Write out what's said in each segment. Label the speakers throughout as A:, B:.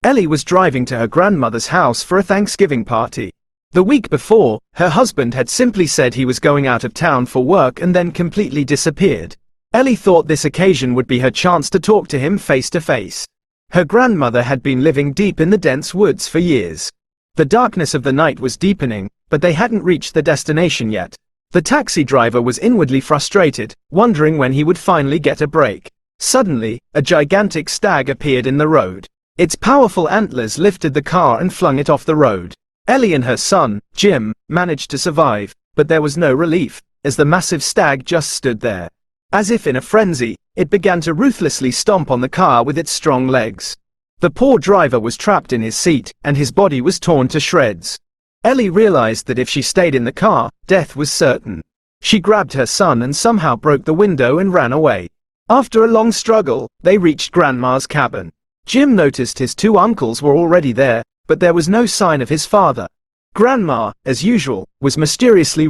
A: Ellie was driving to her grandmother's house for a Thanksgiving party. The week before, her husband had simply said he was going out of town for work and then completely disappeared. Ellie thought this occasion would be her chance to talk to him face to face. Her grandmother had been living deep in the dense woods for years. The darkness of the night was deepening, but they hadn't reached the destination yet. The taxi driver was inwardly frustrated, wondering when he would finally get a break. Suddenly, a gigantic stag appeared in the road. Its powerful antlers lifted the car and flung it off the road. Ellie and her son, Jim, managed to survive, but there was no relief, as the massive stag just stood there. As if in a frenzy, it began to ruthlessly stomp on the car with its strong legs. The poor driver was trapped in his seat, and his body was torn to shreds. Ellie realized that if she stayed in the car, death was certain. She grabbed her son and somehow broke the window and ran away. After a long struggle, they reached Grandma's cabin. Jim noticed his two uncles were already there, but there was no sign of his father. Grandma, as usual, was mysteriously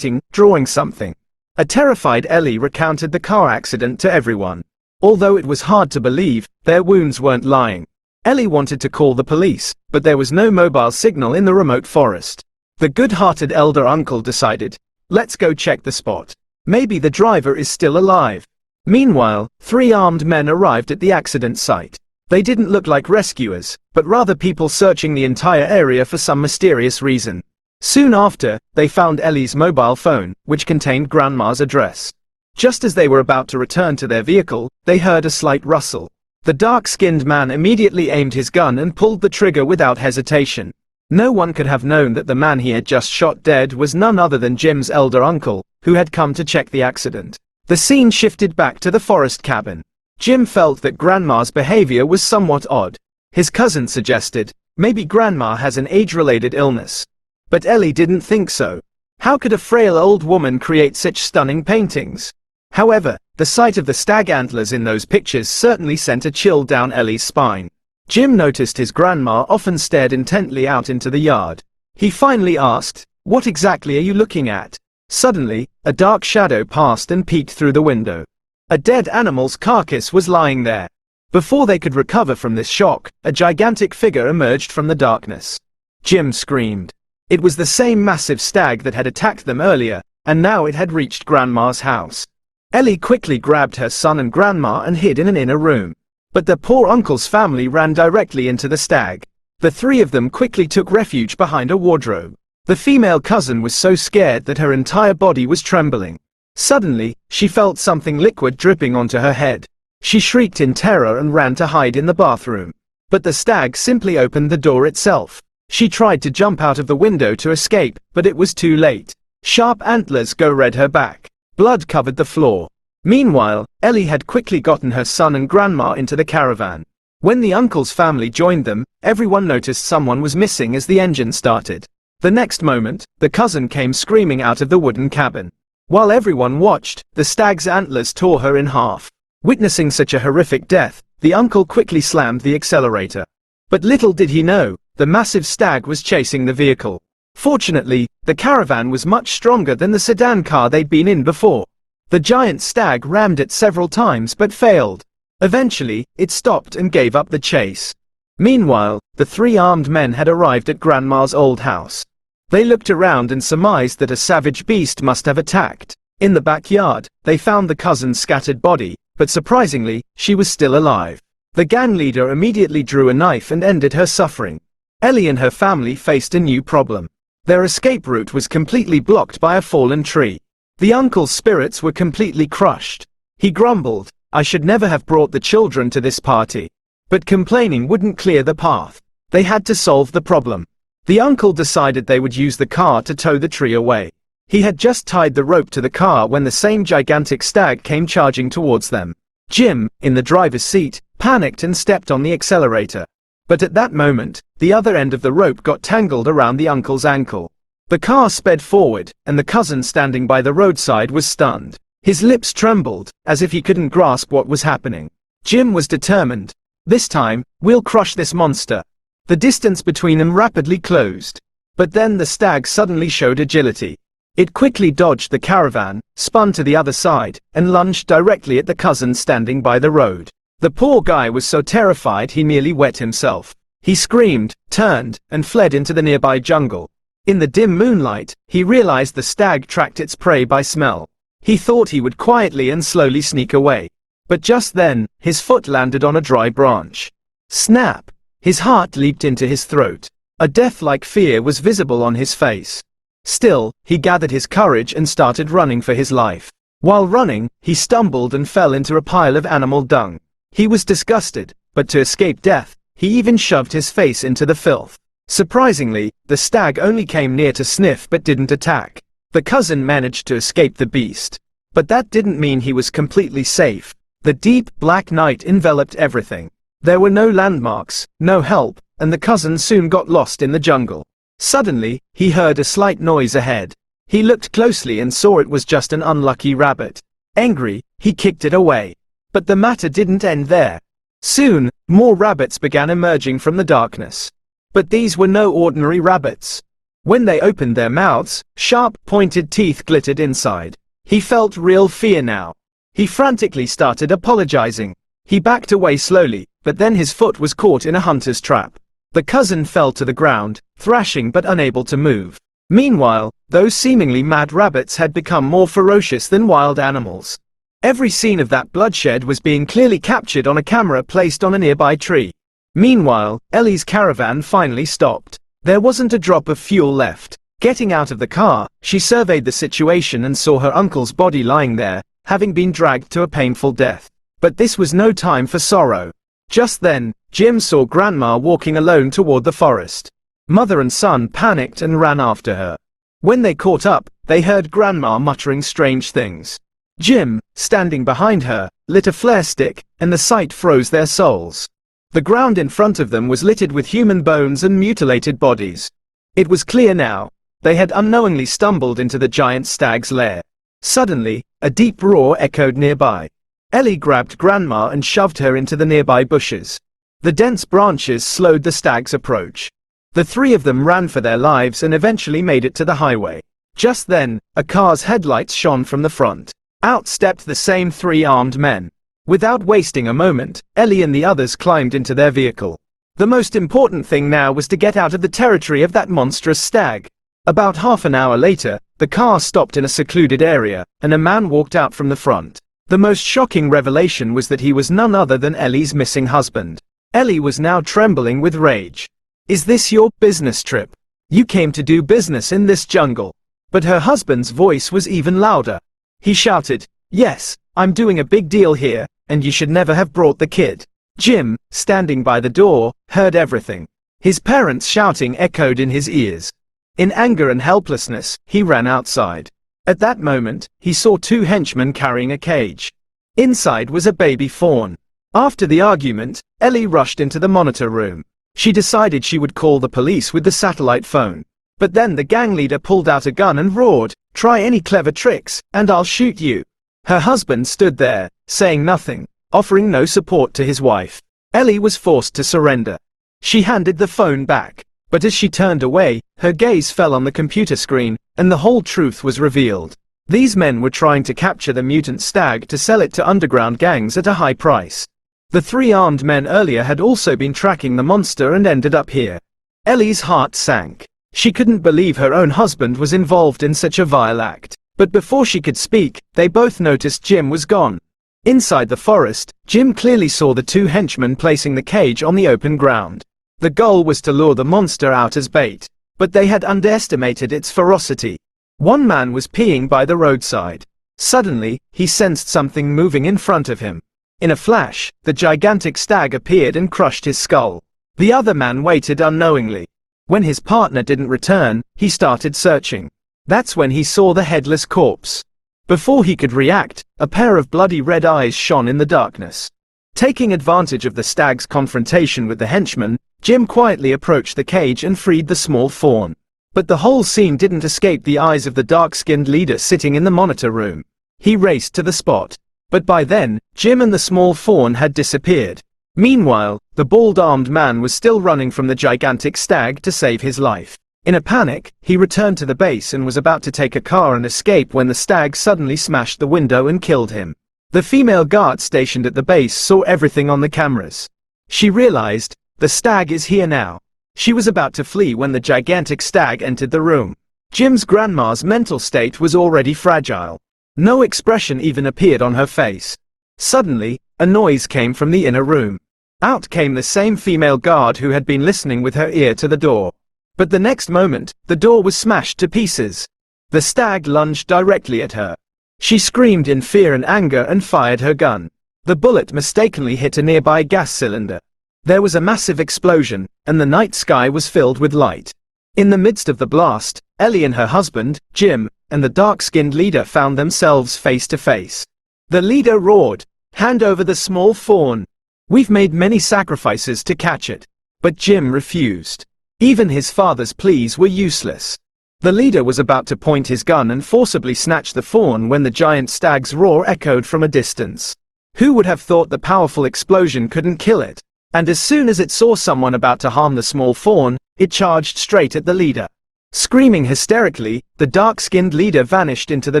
A: drawing something. A terrified Ellie recounted the car accident to everyone. Although it was hard to believe, their wounds weren't lying. Ellie wanted to call the police, but there was no mobile signal in the remote forest. The good-hearted elder uncle decided, let's go check the spot. Maybe the driver is still alive. Meanwhile, 3 armed men arrived at the accident site. They didn't look like rescuers, but rather people searching the entire area for some mysterious reason. Soon after, they found Ellie's mobile phone, which contained Grandma's address. Just as they were about to return to their vehicle, they heard a slight rustle. The dark-skinned man immediately aimed his gun and pulled the trigger without hesitation. No one could have known that the man he had just shot dead was none other than Jim's elder uncle, who had come to check the accident. The scene shifted back to the forest cabin. Jim felt that Grandma's behavior was somewhat odd. His cousin suggested, maybe Grandma has an age-related illness. But Ellie didn't think so. How could a frail old woman create such stunning paintings? However, the sight of the stag antlers in those pictures certainly sent a chill down Ellie's spine. Jim noticed his grandma often stared intently out into the yard. He finally asked, "What exactly are you looking at?" Suddenly, a dark shadow passed and peeked through the window. A dead animal's carcass was lying there. Before they could recover from this shock, a gigantic figure emerged from the darkness. Jim screamed. It was the same massive stag that had attacked them earlier, and now it had reached Grandma's house. Ellie quickly grabbed her son and Grandma and hid in an inner room. But the poor uncle's family ran directly into the stag. The 3 of them quickly took refuge behind a wardrobe. The female cousin was so scared that her entire body was trembling. Suddenly, she felt something liquid dripping onto her head. She shrieked in terror and ran to hide in the bathroom. But the stag simply opened the door itself. She tried to jump out of the window to escape, but it was too late. Sharp antlers reared her back. Blood covered the floor. Meanwhile, Ellie had quickly gotten her son and Grandma into the caravan. When the uncle's family joined them, everyone noticed someone was missing as the engine started. The next moment, the cousin came screaming out of the wooden cabin. While everyone watched, the stag's antlers tore her in half. Witnessing such a horrific death, the uncle quickly slammed the accelerator. But little did he know, the massive stag was chasing the vehicle. Fortunately, the caravan was much stronger than the sedan car they'd been in before. The giant stag rammed it several times but failed. Eventually, it stopped and gave up the chase. Meanwhile, the 3 armed men had arrived at Grandma's old house. They looked around and surmised that a savage beast must have attacked. In the backyard, they found the cousin's scattered body, but surprisingly, she was still alive. The gang leader immediately drew a knife and ended her suffering. Ellie and her family faced a new problem. Their escape route was completely blocked by a fallen tree. The uncle's spirits were completely crushed. He grumbled, "I should never have brought the children to this party." But complaining wouldn't clear the path. They had to solve the problem. The uncle decided they would use the car to tow the tree away. He had just tied the rope to the car when the same gigantic stag came charging towards them. Jim, in the driver's seat, panicked and stepped on the accelerator. But at that moment, the other end of the rope got tangled around the uncle's ankle. The car sped forward, and the cousin standing by the roadside was stunned. His lips trembled, as if he couldn't grasp what was happening. Jim was determined. "This time, we'll crush this monster." The distance between them rapidly closed. But then the stag suddenly showed agility. It quickly dodged the caravan, spun to the other side, and lunged directly at the cousin standing by the road. The poor guy was so terrified he nearly wet himself. He screamed, turned, and fled into the nearby jungle. In the dim moonlight, he realized the stag tracked its prey by smell. He thought he would quietly and slowly sneak away. But just then, his foot landed on a dry branch. Snap! His heart leaped into his throat. A death-like fear was visible on his face. Still, he gathered his courage and started running for his life. While running, he stumbled and fell into a pile of animal dung. He was disgusted, but to escape death, he even shoved his face into the filth. Surprisingly, the stag only came near to sniff but didn't attack. The cousin managed to escape the beast. But that didn't mean he was completely safe. The deep, black night enveloped everything. There were no landmarks, no help, and the cousin soon got lost in the jungle. Suddenly, he heard a slight noise ahead. He looked closely and saw it was just an unlucky rabbit. Angry, he kicked it away. But the matter didn't end there. Soon, more rabbits began emerging from the darkness. But these were no ordinary rabbits. When they opened their mouths, sharp, pointed teeth glittered inside. He felt real fear now. He frantically started apologizing. He backed away slowly, but then his foot was caught in a hunter's trap. The cousin fell to the ground, thrashing but unable to move. Meanwhile, those seemingly mad rabbits had become more ferocious than wild animals. Every scene of that bloodshed was being clearly captured on a camera placed on a nearby tree. Meanwhile, Ellie's caravan finally stopped. There wasn't a drop of fuel left. Getting out of the car, she surveyed the situation and saw her uncle's body lying there, having been dragged to a painful death. But this was no time for sorrow. Just then, Jim saw Grandma walking alone toward the forest. Mother and son panicked and ran after her. When they caught up, they heard Grandma muttering strange things. Jim, standing behind her, lit a flare stick, and the sight froze their souls. The ground in front of them was littered with human bones and mutilated bodies. It was clear now. They had unknowingly stumbled into the giant stag's lair. Suddenly, a deep roar echoed nearby. Ellie grabbed Grandma and shoved her into the nearby bushes. The dense branches slowed the stag's approach. The three of them ran for their lives and eventually made it to the highway. Just then, a car's headlights shone from the front. Out stepped the same three armed men. Without wasting a moment, Ellie and the others climbed into their vehicle. The most important thing now was to get out of the territory of that monstrous stag. About half an hour later, the car stopped in a secluded area, and a man walked out from the front. The most shocking revelation was that he was none other than Ellie's missing husband. Ellie was now trembling with rage. "Is this your business trip? You came to do business in this jungle." But her husband's voice was even louder. He shouted, "Yes, I'm doing a big deal here, and you should never have brought the kid." Jim, standing by the door, heard everything. His parents' shouting echoed in his ears. In anger and helplessness, he ran outside. At that moment, he saw two henchmen carrying a cage. Inside was a baby fawn. After the argument, Ellie rushed into the monitor room. She decided she would call the police with the satellite phone. But then the gang leader pulled out a gun and roared, "Try any clever tricks, and I'll shoot you." Her husband stood there, saying nothing, offering no support to his wife. Ellie was forced to surrender. She handed the phone back. But as she turned away, her gaze fell on the computer screen, and the whole truth was revealed. These men were trying to capture the mutant stag to sell it to underground gangs at a high price. The three armed men earlier had also been tracking the monster and ended up here. Ellie's heart sank. She couldn't believe her own husband was involved in such a vile act. But before she could speak, they both noticed Jim was gone. Inside the forest, Jim clearly saw the two henchmen placing the cage on the open ground. The goal was to lure the monster out as bait, but they had underestimated its ferocity. One man was peeing by the roadside. Suddenly, he sensed something moving in front of him. In a flash, the gigantic stag appeared and crushed his skull. The other man waited unknowingly. When his partner didn't return, he started searching. That's when he saw the headless corpse. Before he could react, a pair of bloody red eyes shone in the darkness. Taking advantage of the stag's confrontation with the henchman, Jim quietly approached the cage and freed the small fawn. But the whole scene didn't escape the eyes of the dark-skinned leader sitting in the monitor room. He raced to the spot. But by then, Jim and the small fawn had disappeared. Meanwhile, the bald armed man was still running from the gigantic stag to save his life. In a panic, he returned to the base and was about to take a car and escape when the stag suddenly smashed the window and killed him. The female guard stationed at the base saw everything on the cameras. She realized, the stag is here now." She was about to flee when the gigantic stag entered the room. Jim's grandma's mental state was already fragile. No expression even appeared on her face. Suddenly, a noise came from the inner room. Out came the same female guard who had been listening with her ear to the door. But the next moment, the door was smashed to pieces. The stag lunged directly at her. She screamed in fear and anger and fired her gun. The bullet mistakenly hit a nearby gas cylinder. There was a massive explosion, and the night sky was filled with light. In the midst of the blast, Ellie and her husband, Jim, and the dark-skinned leader found themselves face to face. The leader roared, "Hand over the small fawn. We've made many sacrifices to catch it." But Jim refused. Even his father's pleas were useless. The leader was about to point his gun and forcibly snatch the fawn when the giant stag's roar echoed from a distance. Who would have thought the powerful explosion couldn't kill it? And as soon as it saw someone about to harm the small fawn, it charged straight at the leader. Screaming hysterically, the dark-skinned leader vanished into the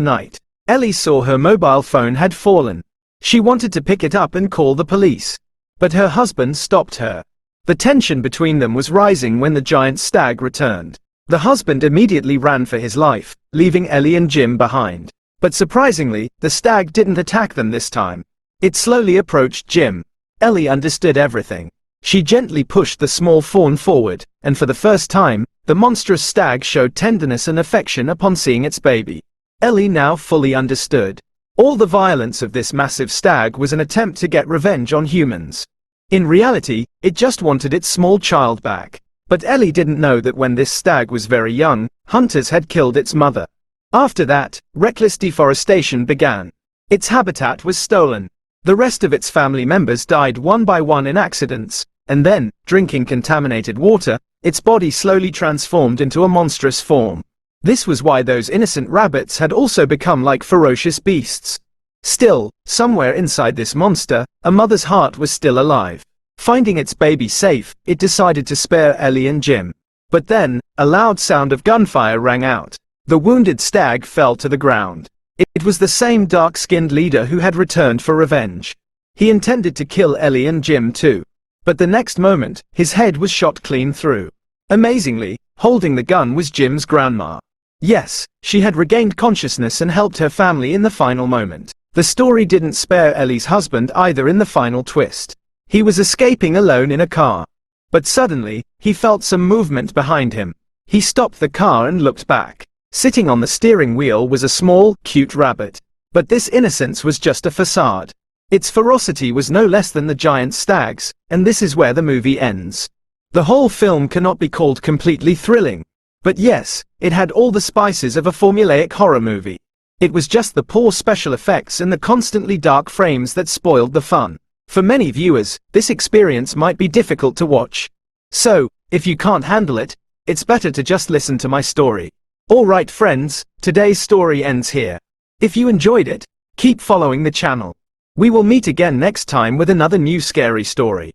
A: night. Ellie saw her mobile phone had fallen. She wanted to pick it up and call the police. But her husband stopped her. The tension between them was rising when the giant stag returned. The husband immediately ran for his life, leaving Ellie and Jim behind. But surprisingly, the stag didn't attack them this time. It slowly approached Jim. Ellie understood everything. She gently pushed the small fawn forward, and for the first time, the monstrous stag showed tenderness and affection upon seeing its baby. Ellie now fully understood. All the violence of this massive stag was an attempt to get revenge on humans. In reality, it just wanted its small child back. But Ellie didn't know that when this stag was very young, hunters had killed its mother. After that, reckless deforestation began. Its habitat was stolen. The rest of its family members died one by one in accidents, and then, drinking contaminated water, its body slowly transformed into a monstrous form. This was why those innocent rabbits had also become like ferocious beasts. Still, somewhere inside this monster, a mother's heart was still alive. Finding its baby safe, it decided to spare Ellie and Jim. But then, a loud sound of gunfire rang out. The wounded stag fell to the ground. It was the same dark-skinned leader who had returned for revenge. He intended to kill Ellie and Jim too. But the next moment, his head was shot clean through. Amazingly, holding the gun was Jim's grandma. Yes, she had regained consciousness and helped her family in the final moment. The story didn't spare Ellie's husband either in the final twist. He was escaping alone in a car. But suddenly, he felt some movement behind him. He stopped the car and looked back. Sitting on the steering wheel was a small, cute rabbit. But this innocence was just a facade. Its ferocity was no less than the giant stag's, and this is where the movie ends. The whole film cannot be called completely thrilling. But yes, it had all the spices of a formulaic horror movie. It was just the poor special effects and the constantly dark frames that spoiled the fun. For many viewers, this experience might be difficult to watch. So, if you can't handle it, it's better to just listen to my story. Alright friends, today's story ends here. If you enjoyed it, keep following the channel. We will meet again next time with another new scary story.